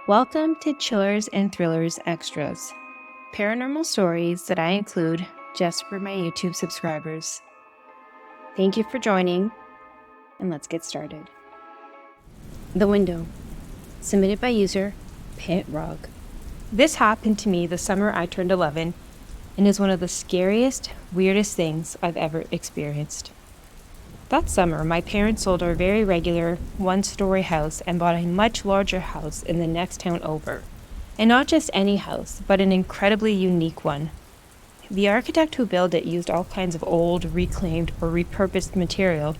Welcome to Chillers and Thrillers Extras, paranormal stories that I include just for my YouTube subscribers. Thank you for joining, and let's get started. The Window, submitted by user Pit Rug. This happened to me the summer I turned 11, and is one of the scariest, weirdest things I've ever experienced. That summer, my parents sold our very regular one-story house and bought a much larger house in the next town over. And not just any house, but an incredibly unique one. The architect who built it used all kinds of old, reclaimed, or repurposed material,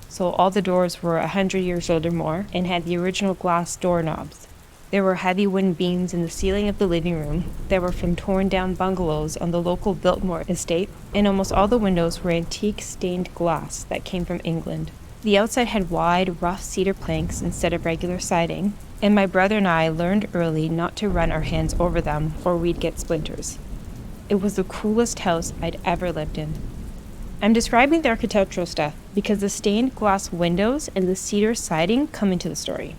so all the doors were 100 years old or more and had the original glass doorknobs. There were heavy wooden beams in the ceiling of the living room that were from torn-down bungalows on the local Biltmore estate, and almost all the windows were antique stained glass that came from England. The outside had wide, rough cedar planks instead of regular siding, and my brother and I learned early not to run our hands over them or we'd get splinters. It was the coolest house I'd ever lived in. I'm describing the architectural stuff because the stained glass windows and the cedar siding come into the story.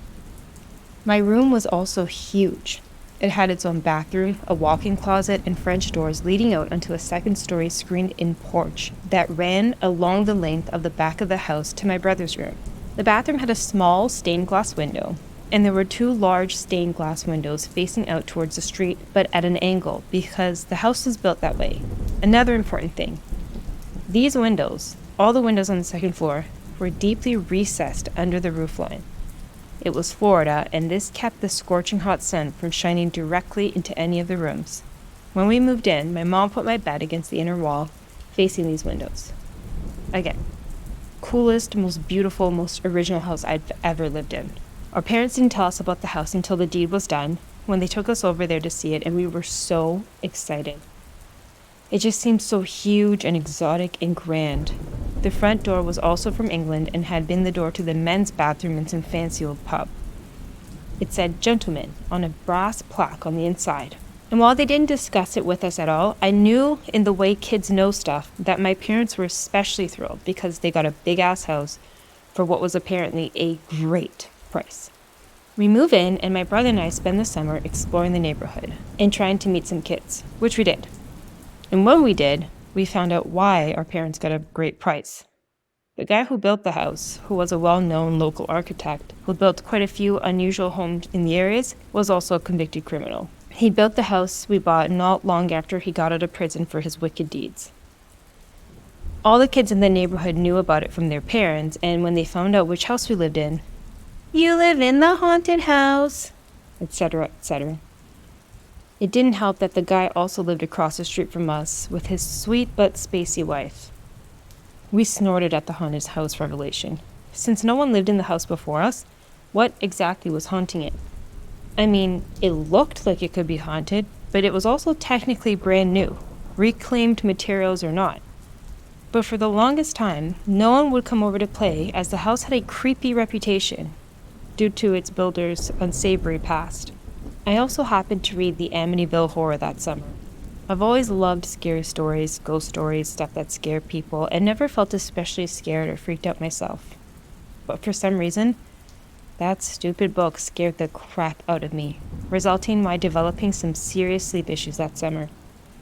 My room was also huge. It had its own bathroom, a walk-in closet, and French doors leading out onto a second-story screened-in porch that ran along the length of the back of the house to my brother's room. The bathroom had a small stained glass window, and there were two large stained glass windows facing out towards the street, but at an angle because the house was built that way. Another important thing. These windows, all the windows on the second floor, were deeply recessed under the roofline. It was Florida, and this kept the scorching hot sun from shining directly into any of the rooms. When we moved in, my mom put my bed against the inner wall, facing these windows. Again, coolest, most beautiful, most original house I'd ever lived in. Our parents didn't tell us about the house until the deed was done, when they took us over there to see it, and we were so excited. It just seemed so huge and exotic and grand. The front door was also from England and had been the door to the men's bathroom in some fancy old pub. It said "Gentlemen" on a brass plaque on the inside. And while they didn't discuss it with us at all, I knew in the way kids know stuff that my parents were especially thrilled because they got a big-ass house for what was apparently a great price. We move in, and my brother and I spend the summer exploring the neighborhood and trying to meet some kids, which we did. And when we did, we found out why our parents got a great price. The guy who built the house, who was a well-known local architect who built quite a few unusual homes in the areas, was also a convicted criminal. He built the house we bought not long after he got out of prison for his wicked deeds. All the kids in the neighborhood knew about it from their parents, and when they found out which house we lived in, "You live in the haunted house," etc., etc. It didn't help that the guy also lived across the street from us with his sweet but spacey wife. We snorted at the haunted house revelation. Since no one lived in the house before us, what exactly was haunting it? I mean, it looked like it could be haunted, but it was also technically brand new, reclaimed materials or not. But for the longest time, no one would come over to play as the house had a creepy reputation due to its builder's unsavory past. I also happened to read the Amityville Horror that summer. I've always loved scary stories, ghost stories, stuff that scare people, and never felt especially scared or freaked out myself. But for some reason, that stupid book scared the crap out of me, resulting in my developing some serious sleep issues that summer.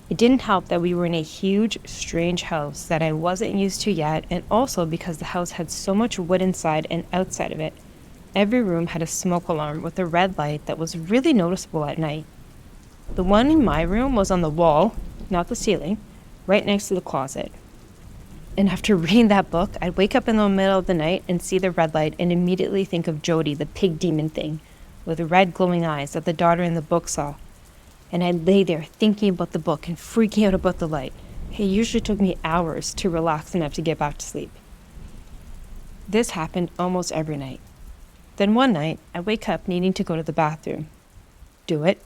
It didn't help that we were in a huge, strange house that I wasn't used to yet, and also because the house had so much wood inside and outside of it. Every room had a smoke alarm with a red light that was really noticeable at night. The one in my room was on the wall, not the ceiling, right next to the closet. And after reading that book, I'd wake up in the middle of the night and see the red light and immediately think of Jody, the pig demon thing, with red glowing eyes that the daughter in the book saw. And I'd lay there thinking about the book and freaking out about the light. It usually took me hours to relax enough to get back to sleep. This happened almost every night. Then one night, I wake up needing to go to the bathroom. Do it,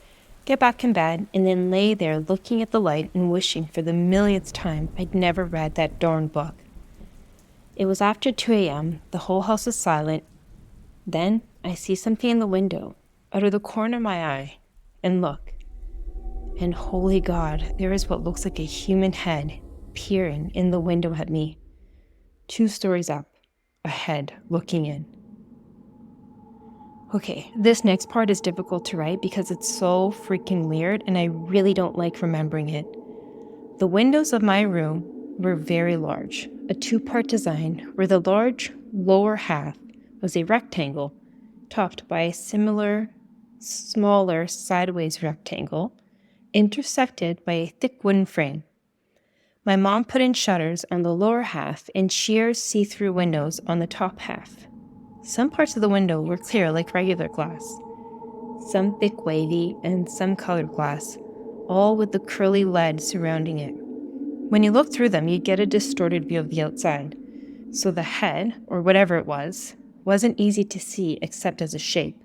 get back in bed, and then lay there looking at the light and wishing for the millionth time I'd never read that darn book. It was after 2 a.m., the whole house is silent. Then I see something in the window, out of the corner of my eye, and look. And holy God, there is what looks like a human head peering in the window at me. 2 stories up, a head looking in. Okay, this next part is difficult to write because it's so freaking weird and I really don't like remembering it. The windows of my room were very large, a two-part design where the large lower half was a rectangle topped by a similar, smaller sideways rectangle intersected by a thick wooden frame. My mom put in shutters on the lower half and sheer see-through windows on the top half. Some parts of the window were clear like regular glass, some thick wavy and some colored glass, all with the curly lead surrounding it. When you looked through them, you'd get a distorted view of the outside, so the head, or whatever it was, wasn't easy to see except as a shape.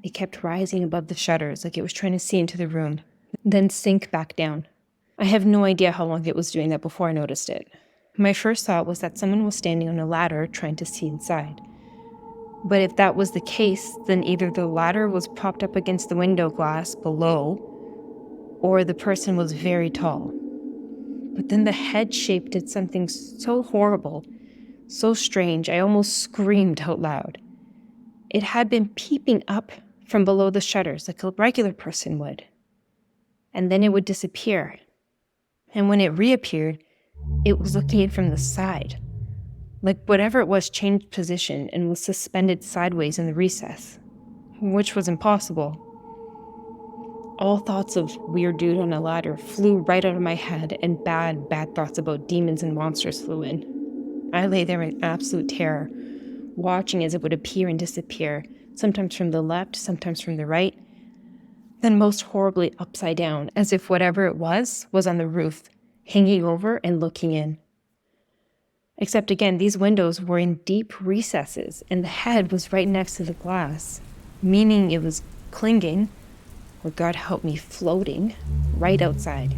It kept rising above the shutters like it was trying to see into the room, then sink back down. I have no idea how long it was doing that before I noticed it. My first thought was that someone was standing on a ladder trying to see inside. But if that was the case, then either the ladder was propped up against the window glass below, or the person was very tall. But then the head shape did something so horrible, so strange, I almost screamed out loud. It had been peeping up from below the shutters like a regular person would. And then it would disappear. And when it reappeared, it was looking in from the side. Like whatever it was changed position and was suspended sideways in the recess, which was impossible. All thoughts of weird dude on a ladder flew right out of my head, and bad thoughts about demons and monsters flew in. I lay there in absolute terror, watching as it would appear and disappear, sometimes from the left, sometimes from the right, then most horribly upside down, as if whatever it was on the roof, hanging over and looking in. Except again, these windows were in deep recesses, and the head was right next to the glass, meaning it was clinging, or God help me, floating, right outside.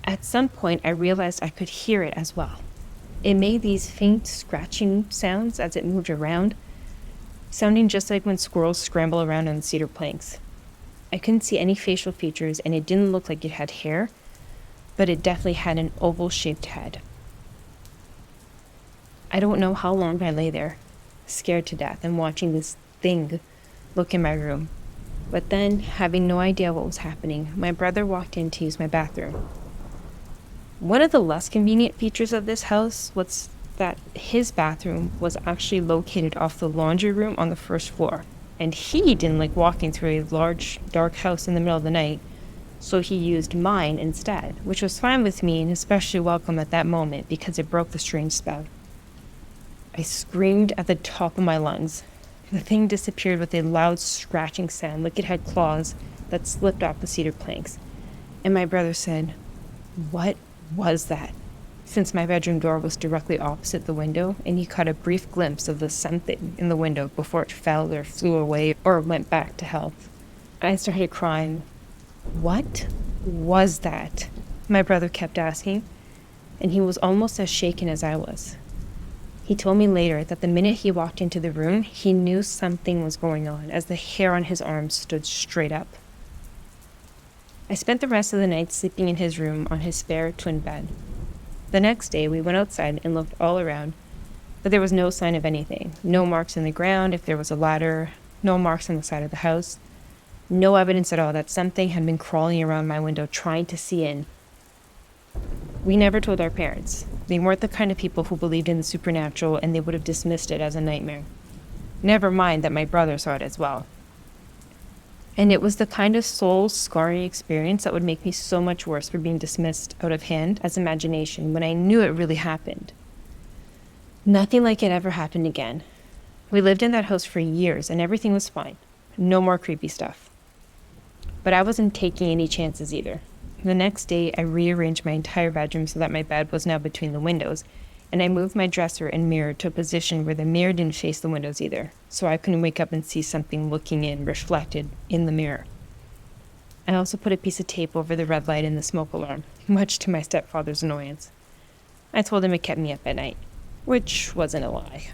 At some point, I realized I could hear it as well. It made these faint scratching sounds as it moved around, sounding just like when squirrels scramble around on the cedar planks. I couldn't see any facial features, and it didn't look like it had hair, but it definitely had an oval-shaped head. I don't know how long I lay there, scared to death and watching this thing look in my room. But then, having no idea what was happening, my brother walked in to use my bathroom. One of the less convenient features of this house was that his bathroom was actually located off the laundry room on the first floor, and he didn't like walking through a large, dark house in the middle of the night, so he used mine instead, which was fine with me and especially welcome at that moment because it broke the strange spell. I screamed at the top of my lungs. The thing disappeared with a loud scratching sound like it had claws that slipped off the cedar planks. And my brother said, "What was that?" Since my bedroom door was directly opposite the window, and he caught a brief glimpse of the something in the window before it fell or flew away or went back to health. I started crying. "What was that?" my brother kept asking, and he was almost as shaken as I was. He told me later that the minute he walked into the room, he knew something was going on as the hair on his arms stood straight up. I spent the rest of the night sleeping in his room on his spare twin bed. The next day, we went outside and looked all around, but there was no sign of anything. No marks in the ground if there was a ladder, no marks on the side of the house, no evidence at all that something had been crawling around my window trying to see in. We never told our parents. They weren't the kind of people who believed in the supernatural, and they would have dismissed it as a nightmare. Never mind that my brother saw it as well. And it was the kind of soul-scarring experience that would make me so much worse for being dismissed out of hand as imagination when I knew it really happened. Nothing like it ever happened again. We lived in that house for years, and everything was fine. No more creepy stuff. But I wasn't taking any chances either. The next day, I rearranged my entire bedroom so that my bed was now between the windows, and I moved my dresser and mirror to a position where the mirror didn't face the windows either, so I couldn't wake up and see something looking in, reflected in the mirror. I also put a piece of tape over the red light and the smoke alarm, much to my stepfather's annoyance. I told him it kept me up at night, which wasn't a lie.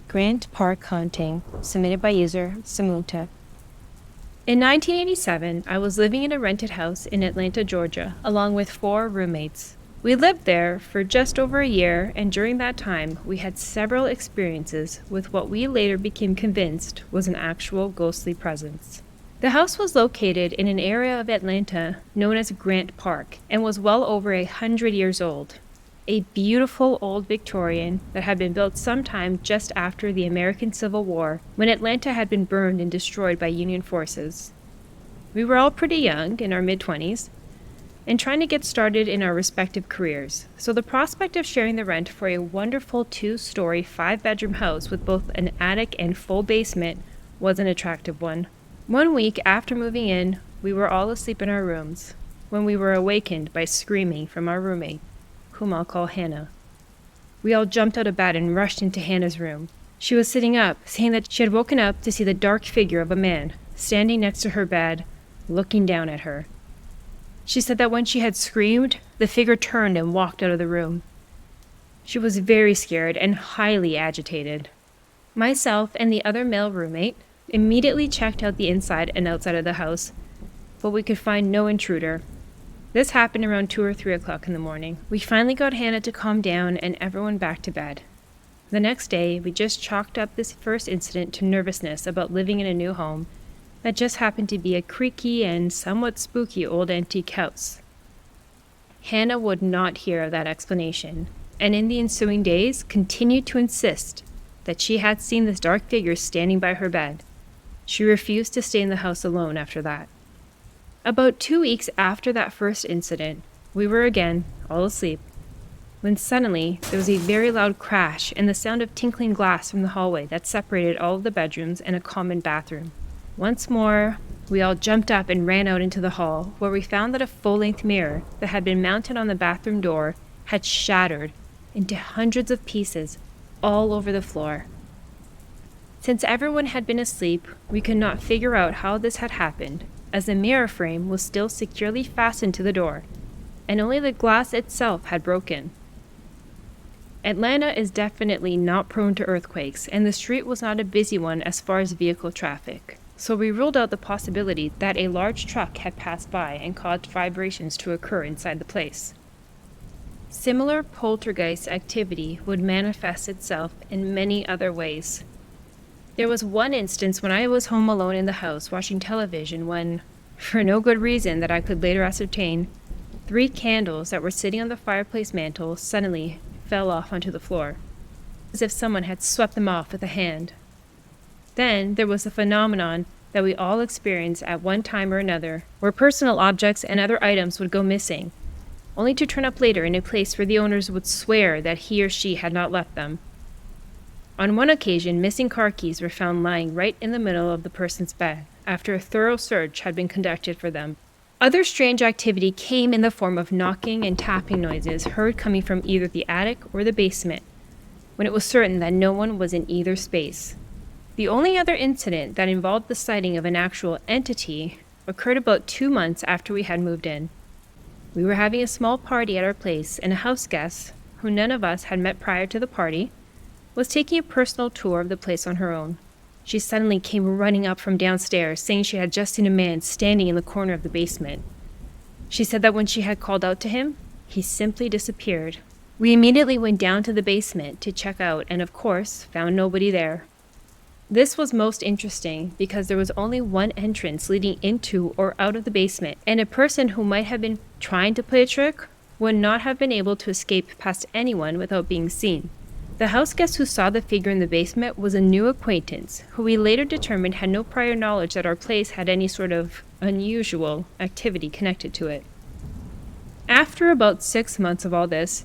Grant Park Haunting, submitted by user Samuta. In 1987, I was living in a rented house in Atlanta, Georgia, along with 4 roommates. We lived there for just over a year, and during that time, we had several experiences with what we later became convinced was an actual ghostly presence. The house was located in an area of Atlanta known as Grant Park and was well over 100 years old. A beautiful old Victorian that had been built sometime just after the American Civil War, when Atlanta had been burned and destroyed by Union forces. We were all pretty young, in our mid-20s, and trying to get started in our respective careers, so the prospect of sharing the rent for a wonderful 2-story, 5-bedroom house with both an attic and full basement was an attractive one. One week after moving in, we were all asleep in our rooms when we were awakened by screaming from our roommate, whom I'll call Hannah. We all jumped out of bed and rushed into Hannah's room. She was sitting up, saying that she had woken up to see the dark figure of a man standing next to her bed, looking down at her. She said that when she had screamed, the figure turned and walked out of the room. She was very scared and highly agitated. Myself and the other male roommate immediately checked out the inside and outside of the house, but we could find no intruder. This happened around 2 or 3 o'clock in the morning. We finally got Hannah to calm down and everyone back to bed. The next day, we just chalked up this first incident to nervousness about living in a new home that just happened to be a creaky and somewhat spooky old antique house. Hannah would not hear of that explanation, and in the ensuing days continued to insist that she had seen this dark figure standing by her bed. She refused to stay in the house alone after that. About 2 weeks after that first incident, we were again all asleep, when suddenly there was a very loud crash and the sound of tinkling glass from the hallway that separated all of the bedrooms and a common bathroom. Once more, we all jumped up and ran out into the hall, where we found that a full-length mirror that had been mounted on the bathroom door had shattered into hundreds of pieces all over the floor. Since everyone had been asleep, we could not figure out how this had happened, as the mirror frame was still securely fastened to the door, and only the glass itself had broken. Atlanta is definitely not prone to earthquakes, and the street was not a busy one as far as vehicle traffic. So we ruled out the possibility that a large truck had passed by and caused vibrations to occur inside the place. Similar poltergeist activity would manifest itself in many other ways. There was one instance when I was home alone in the house watching television when, for no good reason that I could later ascertain, 3 candles that were sitting on the fireplace mantel suddenly fell off onto the floor, as if someone had swept them off with a hand. Then there was the phenomenon that we all experience at one time or another, where personal objects and other items would go missing, only to turn up later in a place where the owners would swear that he or she had not left them. On one occasion, missing car keys were found lying right in the middle of the person's bed, after a thorough search had been conducted for them. Other strange activity came in the form of knocking and tapping noises heard coming from either the attic or the basement, when it was certain that no one was in either space. The only other incident that involved the sighting of an actual entity occurred about 2 months after we had moved in. We were having a small party at our place, and a house guest, who none of us had met prior to the party, was taking a personal tour of the place on her own. She suddenly came running up from downstairs, saying she had just seen a man standing in the corner of the basement. She said that when she had called out to him, he simply disappeared. We immediately went down to the basement to check out and, of course, found nobody there. This was most interesting because there was only one entrance leading into or out of the basement, and a person who might have been trying to play a trick would not have been able to escape past anyone without being seen. The house guest who saw the figure in the basement was a new acquaintance, who we later determined had no prior knowledge that our place had any sort of unusual activity connected to it. After about 6 months of all this,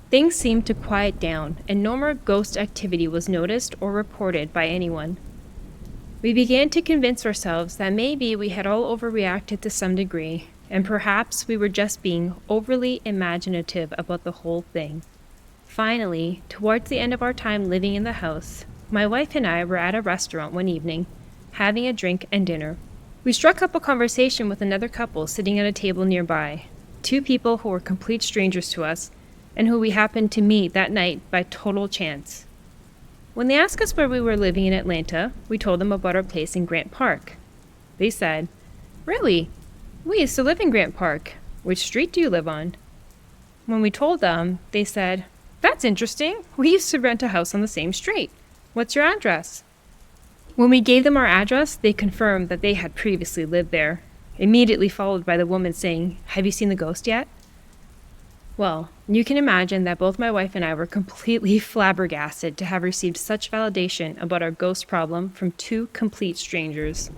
things seemed to quiet down, and no more ghost activity was noticed or reported by anyone. We began to convince ourselves that maybe we had all overreacted to some degree, and perhaps we were just being overly imaginative about the whole thing. Finally, towards the end of our time living in the house, my wife and I were at a restaurant one evening, having a drink and dinner. We struck up a conversation with another couple sitting at a table nearby, 2 people who were complete strangers to us, and who we happened to meet that night by total chance. When they asked us where we were living in Atlanta, we told them about our place in Grant Park. They said, "Really? We used to live in Grant Park. Which street do you live on?" When we told them, they said, "That's interesting. We used to rent a house on the same street. What's your address?" When we gave them our address, they confirmed that they had previously lived there, immediately followed by the woman saying, "Have you seen the ghost yet?" Well, you can imagine that both my wife and I were completely flabbergasted to have received such validation about our ghost problem from two complete strangers.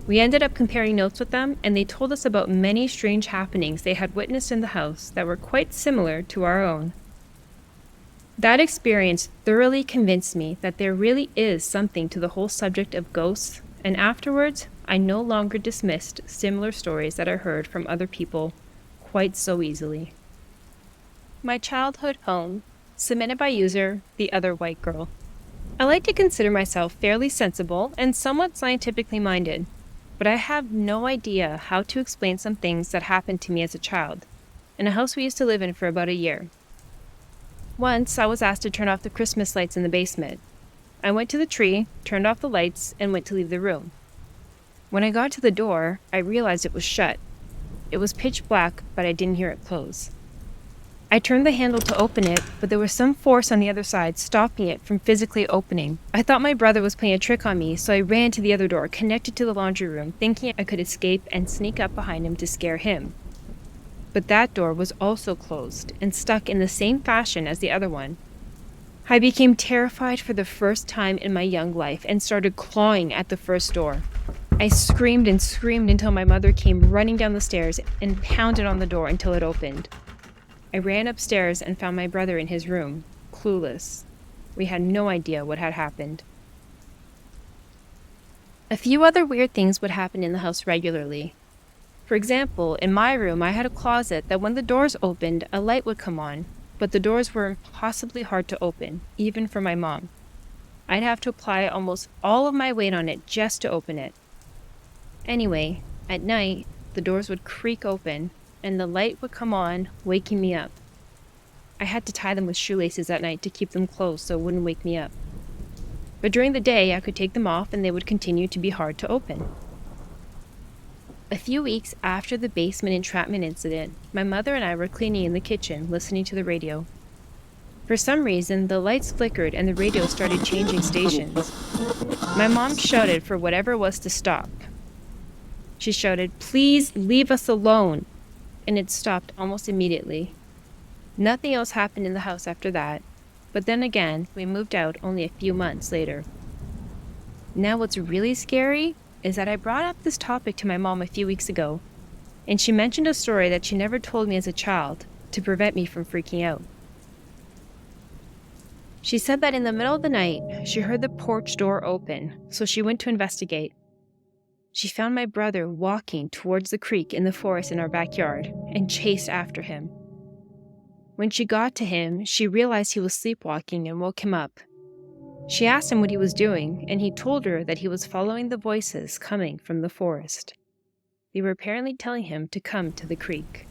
We ended up comparing notes with them, and they told us about many strange happenings they had witnessed in the house that were quite similar to our own. That experience thoroughly convinced me that there really is something to the whole subject of ghosts, and afterwards, I no longer dismissed similar stories that I heard from other people quite so easily. My childhood home, submitted by user theotherwhitegirl. I like to consider myself fairly sensible and somewhat scientifically minded, but I have no idea how to explain some things that happened to me as a child, in a house we used to live in for about a year. Once, I was asked to turn off the Christmas lights in the basement. I went to the tree, turned off the lights, and went to leave the room. When I got to the door, I realized it was shut. It was pitch black, but I didn't hear it close. I turned the handle to open it, but there was some force on the other side stopping it from physically opening. I thought my brother was playing a trick on me, so I ran to the other door, connected to the laundry room, thinking I could escape and sneak up behind him to scare him. But that door was also closed and stuck in the same fashion as the other one. I became terrified for the first time in my young life and started clawing at the first door. I screamed and screamed until my mother came running down the stairs and pounded on the door until it opened. I ran upstairs and found my brother in his room, clueless. We had no idea what had happened. A few other weird things would happen in the house regularly. For example, in my room, I had a closet that when the doors opened, a light would come on, but the doors were impossibly hard to open, even for my mom. I'd have to apply almost all of my weight on it just to open it. Anyway, at night, the doors would creak open, and the light would come on, waking me up. I had to tie them with shoelaces at night to keep them closed so it wouldn't wake me up. But during the day, I could take them off and they would continue to be hard to open. A few weeks after the basement entrapment incident, my mother and I were cleaning in the kitchen, listening to the radio. For some reason, the lights flickered and the radio started changing stations. My mom shouted for whatever it was to stop. She shouted, "Please leave us alone," and it stopped almost immediately. Nothing else happened in the house after that, but then again, we moved out only a few months later. Now what's really scary is that I brought up this topic to my mom a few weeks ago, and she mentioned a story that she never told me as a child to prevent me from freaking out. She said that in the middle of the night, she heard the porch door open, so she went to investigate. She found my brother walking towards the creek in the forest in our backyard and chased after him. When she got to him, she realized he was sleepwalking and woke him up. She asked him what he was doing, and he told her that he was following the voices coming from the forest. They were apparently telling him to come to the creek.